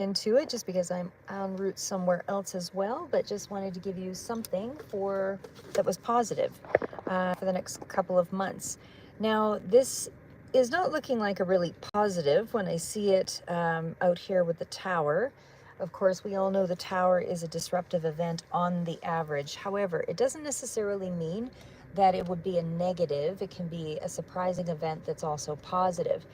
into it just because I'm en route somewhere else as well, but just wanted to give you something that was positive for the next couple of months. Now, this is not looking like a really positive when I see it out here with the tower. Of course, we all know the tower is a disruptive event on the average. However, it doesn't necessarily mean that it would be a negative. It can be a surprising event that's also positive.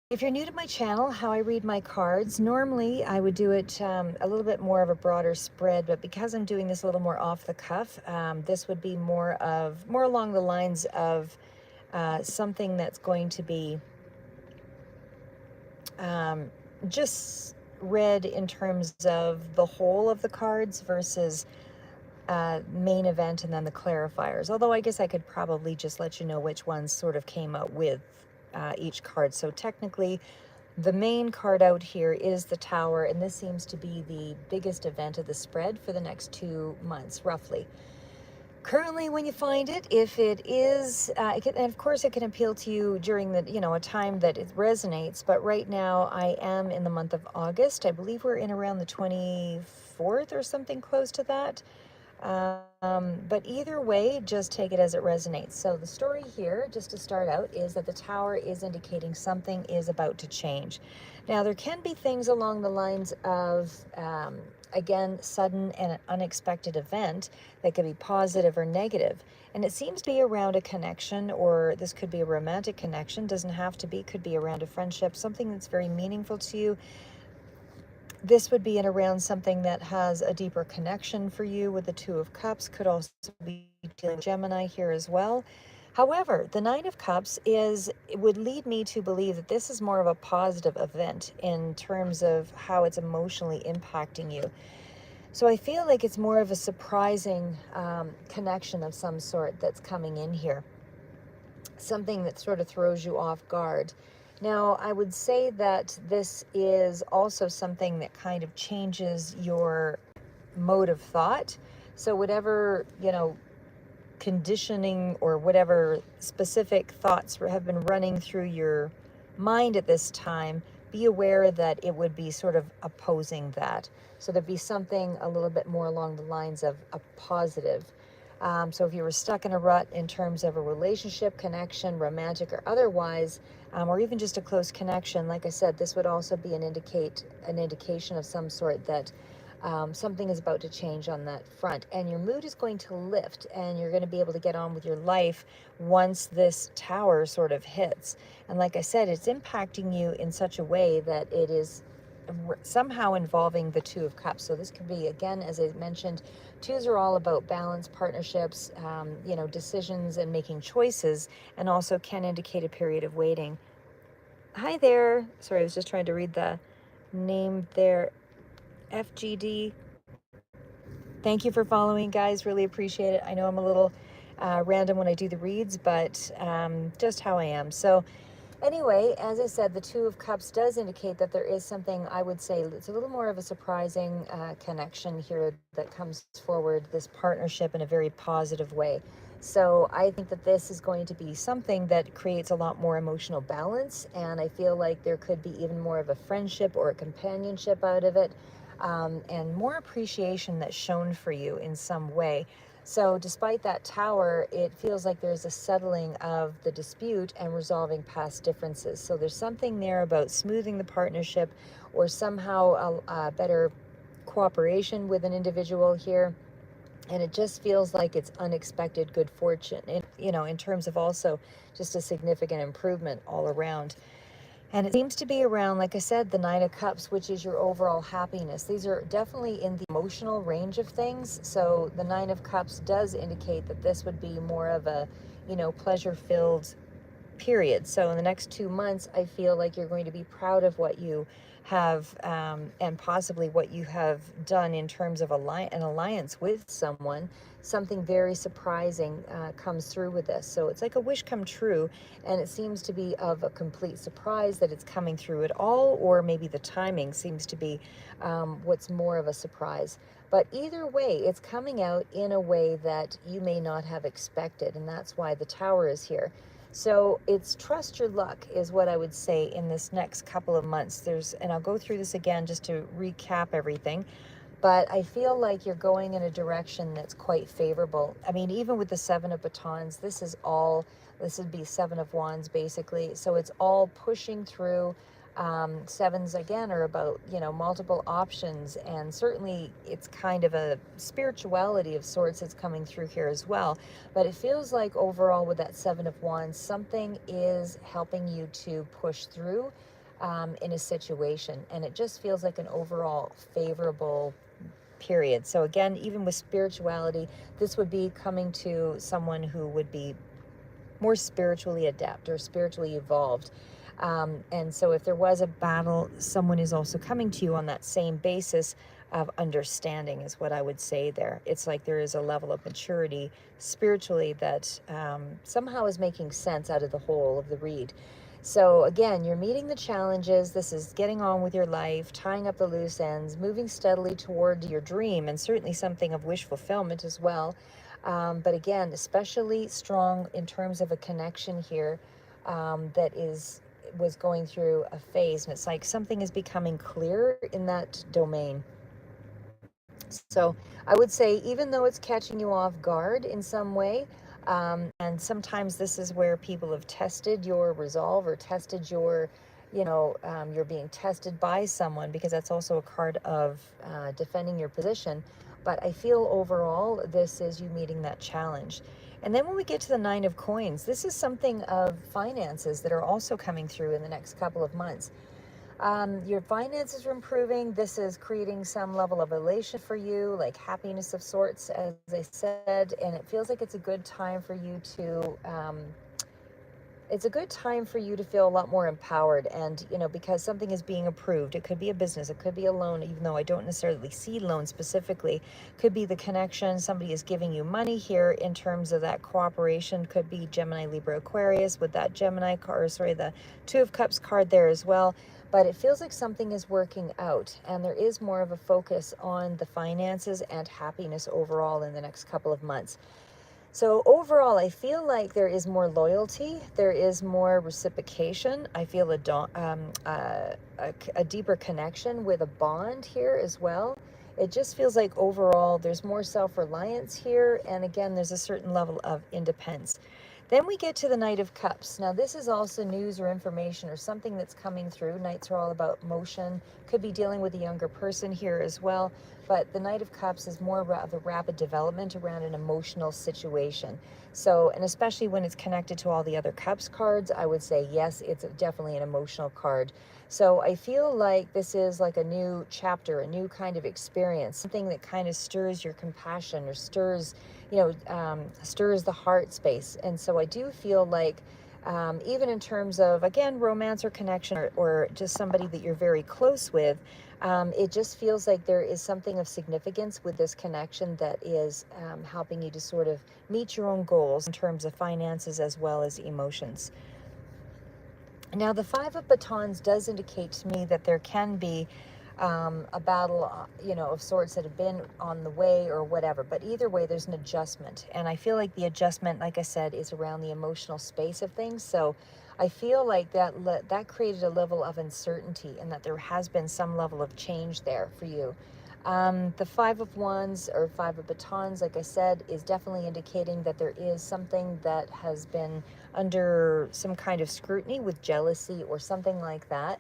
If you're new to my channel, how I read my cards, normally I would do it a little bit more of a broader spread, but because I'm doing this a little more off the cuff, this would be more along the lines of something that's going to be um, just read in terms of the whole of the cards versus main event and then the clarifiers. Although I guess I could probably just let you know which ones sort of came out with each card. So technically, the main card out here is the tower, and this seems to be the biggest event of the spread for the next 2 months, roughly. Currently, when you find it, if it is, and of course it can appeal to you during a time that it resonates, but right now I am in the month of August. I believe we're in around the 24th or something close to that. But either way, just take it as it resonates. So the story here, just to start out, is that the tower is indicating something is about to change. Now, there can be things along the lines of, again, sudden and unexpected event that could be positive or negative. And it seems to be around a connection, or this could be a romantic connection, doesn't have to be, could be around a friendship, something that's very meaningful to you. This would be in around something that has a deeper connection for you with the Two of Cups. Could also be dealing with Gemini here as well. However, the Nine of Cups it would lead me to believe that this is more of a positive event in terms of how it's emotionally impacting you. So I feel like it's more of a surprising connection of some sort that's coming in here. Something that sort of throws you off guard. Now, I would say that this is also something that kind of changes your mode of thought. So whatever, conditioning or whatever specific thoughts have been running through your mind at this time, be aware that it would be sort of opposing that. So there'd be something a little bit more along the lines of a positive. So if you were stuck in a rut in terms of a relationship, connection, romantic or otherwise, or even just a close connection, like I said, this would also be an indication of some sort that something is about to change on that front, and your mood is going to lift, and you're going to be able to get on with your life once this tower sort of hits. And like I said, it's impacting you in such a way that it is somehow involving the Two of Cups. So this could be, again, as I mentioned, twos are all about balance, partnerships, decisions and making choices, and also can indicate a period of waiting. Hi there. Sorry, I was just trying to read the name there. FGD. Thank you for following, guys. Really appreciate it. I know I'm a little random when I do the reads, but just how I am. So anyway, as I said, the Two of Cups does indicate that there is something, I would say, it's a little more of a surprising connection here that comes forward, this partnership in a very positive way. So I think that this is going to be something that creates a lot more emotional balance, and I feel like there could be even more of a friendship or a companionship out of it, and more appreciation that's shown for you in some way. So despite that tower, it feels like there's a settling of the dispute and resolving past differences. So there's something there about smoothing the partnership, or somehow a better cooperation with an individual here. And it just feels like it's unexpected good fortune, in terms of also just a significant improvement all around. And it seems to be around, like I said, the Nine of Cups, which is your overall happiness. These are definitely in the emotional range of things. So the Nine of Cups does indicate that this would be more of a, pleasure-filled period. So in the next 2 months, I feel like you're going to be proud of what you have, and possibly what you have done in terms of an alliance with someone. Something very surprising comes through with this. So it's like a wish come true, and it seems to be of a complete surprise that it's coming through at all, or maybe the timing seems to be what's more of a surprise. But either way, it's coming out in a way that you may not have expected, and that's why the tower is here. So it's trust your luck is what I would say in this next couple of months. And I'll go through this again just to recap everything. But I feel like you're going in a direction that's quite favorable. I mean, even with the Seven of Batons, this would be Seven of Wands basically. So it's all pushing through. Sevens again are about, multiple options, and certainly it's kind of a spirituality of sorts that's coming through here as well. But it feels like overall with that Seven of Wands, something is helping you to push through in a situation, and it just feels like an overall favorable period. So again, even with spirituality, this would be coming to someone who would be more spiritually adept or spiritually evolved. And so if there was a battle, someone is also coming to you on that same basis of understanding, is what I would say there. It's like there is a level of maturity spiritually that somehow is making sense out of the whole of the read. So again, you're meeting the challenges. This is getting on with your life, tying up the loose ends, moving steadily toward your dream, and certainly something of wish fulfillment as well. But again, especially strong in terms of a connection here that was going through a phase, and it's like something is becoming clear in that domain. So I would say, even though it's catching you off guard in some way, and sometimes this is where people have tested your resolve or tested you're being tested by someone, because that's also a card of defending your position. But I feel overall this is you meeting that challenge. And then when we get to the Nine of Coins, this is something of finances that are also coming through in the next couple of months. Your finances are improving. This is creating some level of elation for you, like happiness of sorts, as I said. And it feels like it's a good time for you to feel a lot more empowered. And because something is being approved, it could be a business, it could be a loan, even though I don't necessarily see loan specifically. Could be the connection, somebody is giving you money here in terms of that cooperation. Could be Gemini, Libra, Aquarius with that the Two of Cups card there as well. But it feels like something is working out, and there is more of a focus on the finances and happiness overall in the next couple of months. So overall, I feel like there is more loyalty, there is more reciprocation. I feel a deeper connection with a bond here as well. It just feels like overall there's more self-reliance here, and again, there's a certain level of independence. Then we get to the Knight of Cups. Now, this is also news or information or something that's coming through. Knights are all about motion. Could be dealing with a younger person here as well. But the Knight of Cups is more of a rapid development around an emotional situation. So, and especially when it's connected to all the other Cups cards, I would say, yes, it's definitely an emotional card. So I feel like this is like a new chapter, a new kind of experience, something that kind of stirs your compassion or stirs the heart space. And so I do feel like even in terms of, again, romance or connection, or just somebody that you're very close with, it just feels like there is something of significance with this connection that is helping you to sort of meet your own goals in terms of finances as well as emotions. Now, the Five of Batons does indicate to me that there can be a battle, of sorts that have been on the way or whatever. But either way, there's an adjustment. And I feel like the adjustment, like I said, is around the emotional space of things. So I feel like that created a level of uncertainty, and that there has been some level of change there for you. The Five of Wands or Five of Batons, like I said, is definitely indicating that there is something that has been under some kind of scrutiny with jealousy or something like that.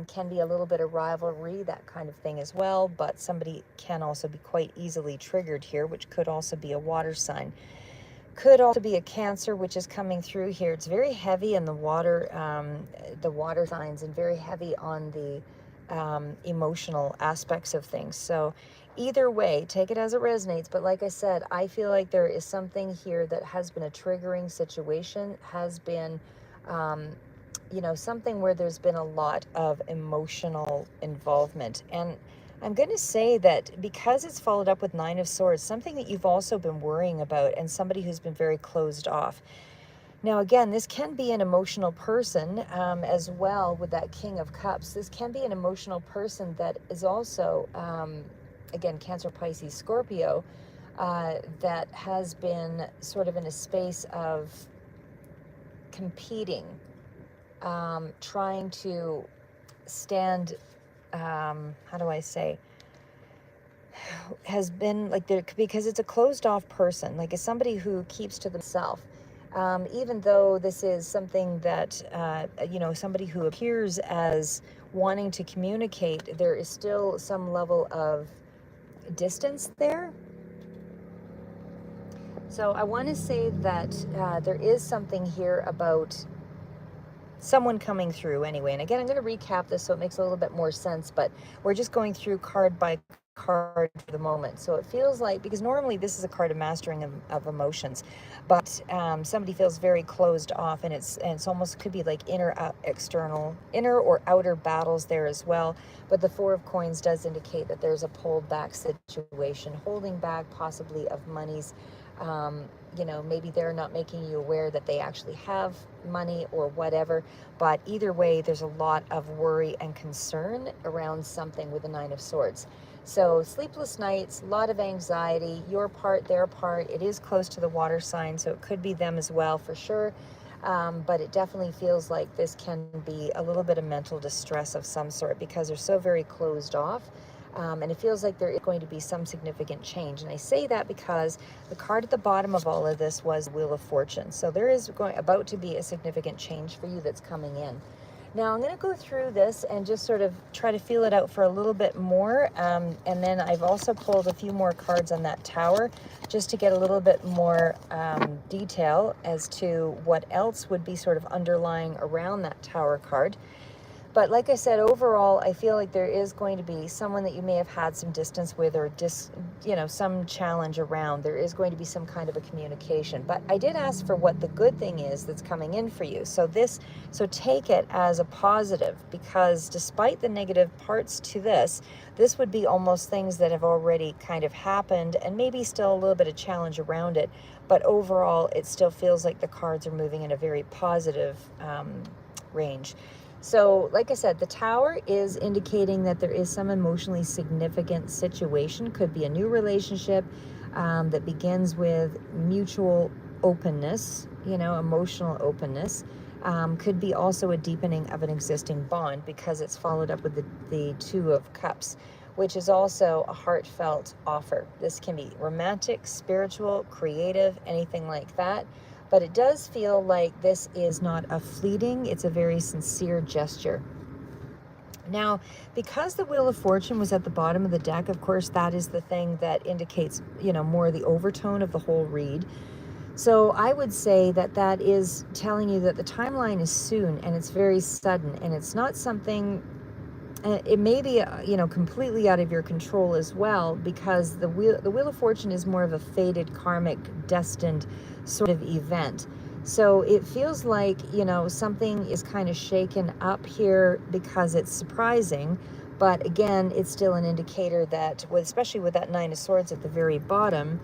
Can be a little bit of rivalry, that kind of thing as well, but somebody can also be quite easily triggered here, which could also be a water sign. Could also be a Cancer, which is coming through here. It's very heavy in the water signs, and very heavy on the emotional aspects of things. So either way, take it as it resonates. But like I said, I feel like there is something here that has been a triggering situation, has been something where there's been a lot of emotional involvement. And I'm going to say that because it's followed up with Nine of Swords, something that you've also been worrying about, and somebody who's been very closed off. Now, again, this can be an emotional person as well with that King of Cups. This can be an emotional person that is also, again, Cancer, Pisces, Scorpio, that has been sort of in a space of competing, trying to stand, how do I say, has been like there, because it's a closed off person, like it's somebody who keeps to themselves. Even though this is something that, somebody who appears as wanting to communicate, there is still some level of distance there. So I want to say that there is something here about someone coming through anyway. And again, I'm going to recap this so it makes a little bit more sense, but we're just going through card by card for the moment. So it feels like, because normally this is a card of mastering of emotions, but somebody feels very closed off, and it's almost could be like inner or outer battles there as well. But the Four of Coins does indicate that there's a pulled back situation, holding back possibly of monies. Maybe they're not making you aware that they actually have money or whatever, but either way, there's a lot of worry and concern around something with the Nine of Swords. So sleepless nights, a lot of anxiety, your part, their part. It is close to the water sign, so it could be them as well for sure. But it definitely feels like this can be a little bit of mental distress of some sort because they're so very closed off. And it feels like there is going to be some significant change. And I say that because the card at the bottom of all of this was Wheel of Fortune. So there is about to be a significant change for you that's coming in. Now I'm going to go through this and just sort of try to feel it out for a little bit more. And then I've also pulled a few more cards on that tower just to get a little bit more detail as to what else would be sort of underlying around that tower card. But like I said, overall, I feel like there is going to be someone that you may have had some distance with or some challenge around. There is going to be some kind of a communication. But I did ask for what the good thing is that's coming in for you. So take it as a positive, because despite the negative parts to this would be almost things that have already kind of happened and maybe still a little bit of challenge around it. But overall, it still feels like the cards are moving in a very positive range. So, like I said, the tower is indicating that there is some emotionally significant situation. Could be a new relationship that begins with mutual openness, emotional openness. Could be also a deepening of an existing bond because it's followed up with the Two of Cups, which is also a heartfelt offer. This can be romantic, spiritual, creative, anything like that. But it does feel like this is not a fleeting, it's a very sincere gesture. Now, because the Wheel of Fortune was at the bottom of the deck, of course, that is the thing that indicates, more the overtone of the whole read. So I would say that is telling you that the timeline is soon and it's very sudden, and it's not something, it may be, completely out of your control as well, because the Wheel of Fortune is more of a fated, karmic, destined sort of event. So it feels like, something is kind of shaken up here because it's surprising. But again, it's still an indicator that, especially with that Nine of Swords at the very bottom,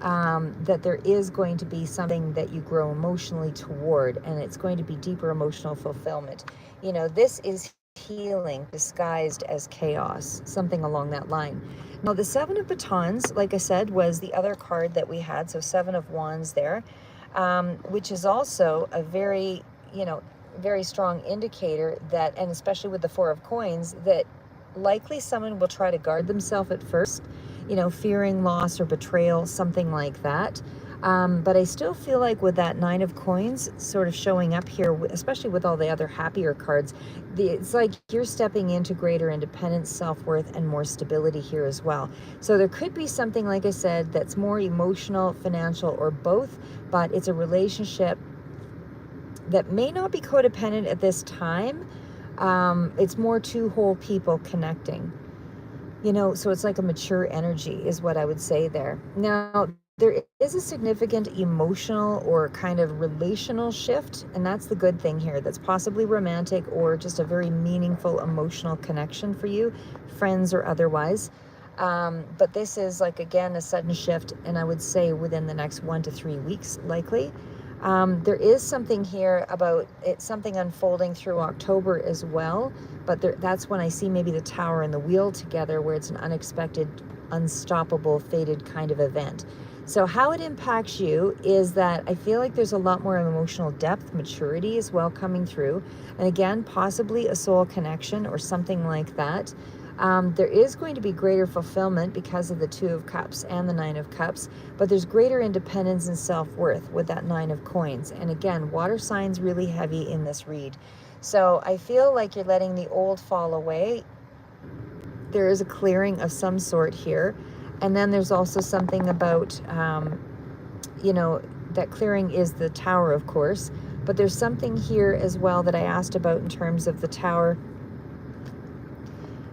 that there is going to be something that you grow emotionally toward, and it's going to be deeper emotional fulfillment. This is healing disguised as chaos, something along that line. Now, the Seven of Batons, like I said, was the other card that we had. So Seven of Wands there, which is also a very, very strong indicator that, and especially with the Four of Coins, that likely someone will try to guard themselves at first, fearing loss or betrayal, something like that. But I still feel like with that Nine of Coins sort of showing up here, especially with all the other happier cards, it's like you're stepping into greater independence, self-worth, and more stability here as well. So there could be something, like I said, that's more emotional, financial, or both, but it's a relationship that may not be codependent at this time. It's more two whole people connecting. So it's like a mature energy is what I would say there. Now, there is a significant emotional or kind of relational shift, and that's the good thing here. That's possibly romantic or just a very meaningful emotional connection for you, friends or otherwise. But this is like, again, a sudden shift, and I would say within the next 1 to 3 weeks, likely. There is something here about something unfolding through October as well, but that's when I see maybe the Tower and the Wheel together, where it's an unexpected, unstoppable, fated kind of event. So how it impacts you is that I feel like there's a lot more emotional depth, maturity as well coming through. And again, possibly a soul connection or something like that. There is going to be greater fulfillment because of the Two of Cups and the Nine of Cups, but there's greater independence and self-worth with that Nine of Coins. And again, water signs really heavy in this read. So I feel like you're letting the old fall away. There is a clearing of some sort here. And then there's also something about, you know, that clearing is the Tower, of course. But there's something here as well that I asked about in terms of the Tower,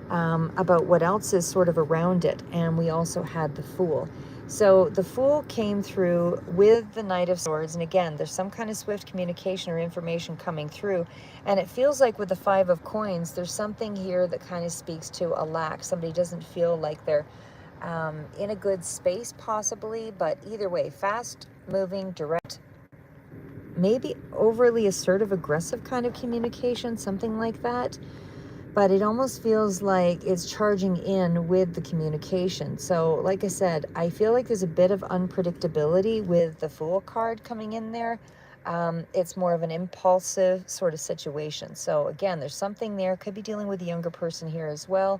about what else is sort of around it. And we also had the Fool. So the Fool came through with the Knight of Swords. And again, there's some kind of swift communication or information coming through. And it feels like with the Five of Coins, there's something here that kind of speaks to a lack. Somebody doesn't feel like they're in a good space possibly, but either way, fast moving, direct, maybe overly assertive, aggressive kind of communication, something like that. But it almost feels like it's charging in with the communication. So like I said, I feel like there's a bit of unpredictability with the Fool card coming in there. It's more of an impulsive sort of situation. So again, there's something there. Could be dealing with a younger person here as well.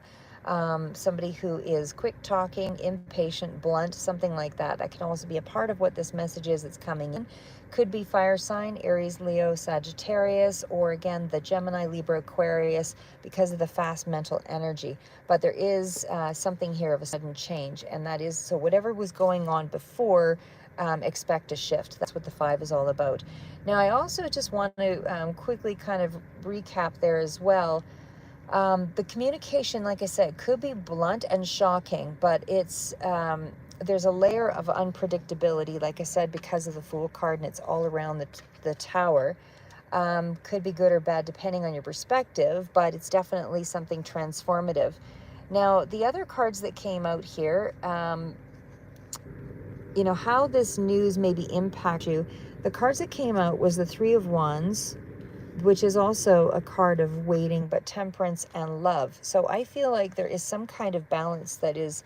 Somebody who is quick talking, impatient, blunt, something like that. That can also be a part of what this message is that's coming in. Could be fire sign, Aries, Leo, Sagittarius, or again, the Gemini, Libra, Aquarius, because of the fast mental energy. But there is something here of a sudden change. And that is, so whatever was going on before, expect a shift. That's what the 5 is all about. Now, I also just want to quickly kind of recap there as well. The communication, like I said, could be blunt and shocking, but it's there's a layer of unpredictability, like I said, because of the Fool card, and it's all around the Tower. Could be good or bad depending on your perspective, but it's definitely something transformative. Now, the other cards that came out here, you know, how this news maybe impact you. The cards that came out was the Three of Wands, which is also a card of waiting, but temperance and love. So I feel like there is some kind of balance that is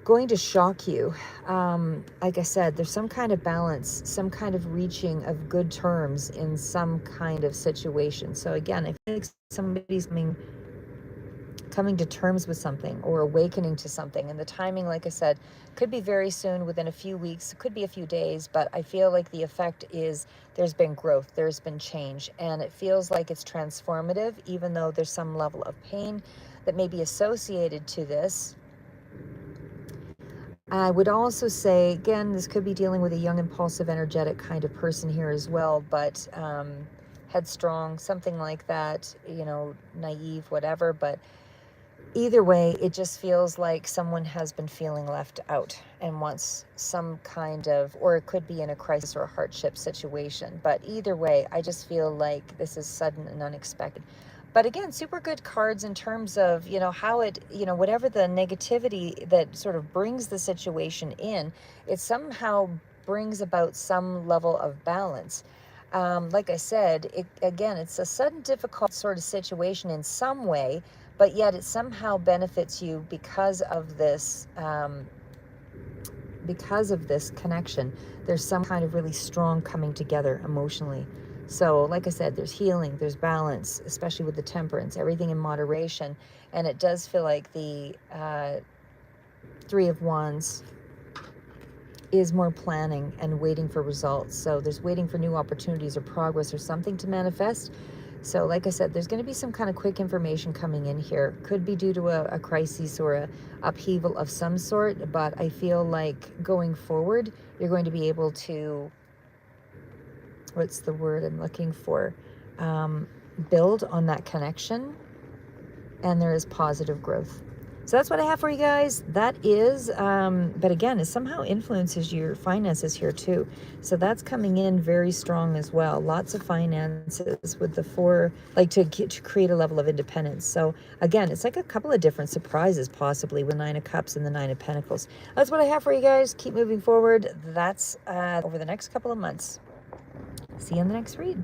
going to shock you. Like I said, there's some kind of balance, some kind of reaching of good terms in some kind of situation. So again, I feel like somebody's coming to terms with something or awakening to something. And the timing, like I said, could be very soon, within a few weeks, could be a few days, but I feel like the effect is there's been growth, there's been change, and it feels like it's transformative, even though there's some level of pain that may be associated to this. I would also say, again, this could be dealing with a young, impulsive, energetic kind of person here as well, but headstrong, something like that, you know, naive, whatever. But either way, it just feels like someone has been feeling left out and wants some kind of, or it could be in a crisis or a hardship situation. But either way, I just feel like this is sudden and unexpected. But again, super good cards in terms of, you know, how it, you know, whatever the negativity that sort of brings the situation in, it somehow brings about some level of balance. Like I said, again, it's a sudden, difficult sort of situation in some way, but yet it somehow benefits you because of this connection. There's some kind of really strong coming together emotionally. So like I said, there's healing, there's balance, especially with the temperance, everything in moderation. And it does feel like the Three of Wands is more planning and waiting for results. So there's waiting for new opportunities or progress or something to manifest. So like I said, there's going to be some kind of quick information coming in here. Could be due to a crisis or a upheaval of some sort, but I feel like going forward, you're going to be able to, what's the word I'm looking for? Build on that connection, and there is positive growth. So that's what I have for you guys. That is, but again, it somehow influences your finances here too. So that's coming in very strong as well. Lots of finances with the 4, like to create a level of independence. So again, it's like a couple of different surprises possibly with 9 of Cups and the 9 of Pentacles. That's what I have for you guys. Keep moving forward. That's over the next couple of months. See you in the next read.